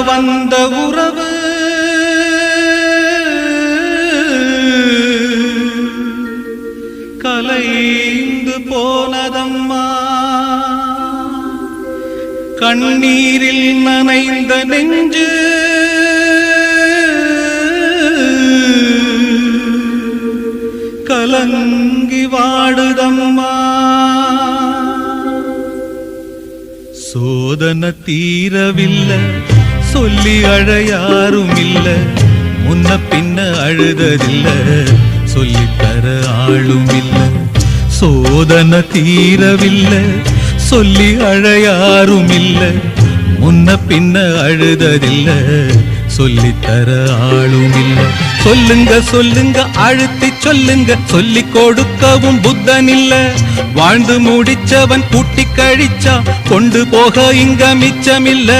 வந்த உறவு கலைந்து போனதம்மா, கண்ணீரில் நனைந்த நெஞ்சு கலங்கி வாடுதம்மா. சோதனை தீரவில்லை, சொல்லி அழ யாரும் இல்ல, முன்ன பின்ன அழுததில்ல, சொல்லித்தர ஆளும் இல்ல. சோதனை தீரவில்லை, சொல்லி அழ யாரும் இல்ல, முன்ன பின்ன அழுததில்ல, சொல்லித்தர ஆளும் இல்ல. சொல்லுங்க சொல்லுங்க அழுத்தி சொல்லுங்க, சொல்லி கொடுக்கவும் புத்தன் இல்ல. வாழ்ந்து முடிச்சவன் கூட்டி கழிச்சா கொண்டு போக இங்க மிச்சமில்ல.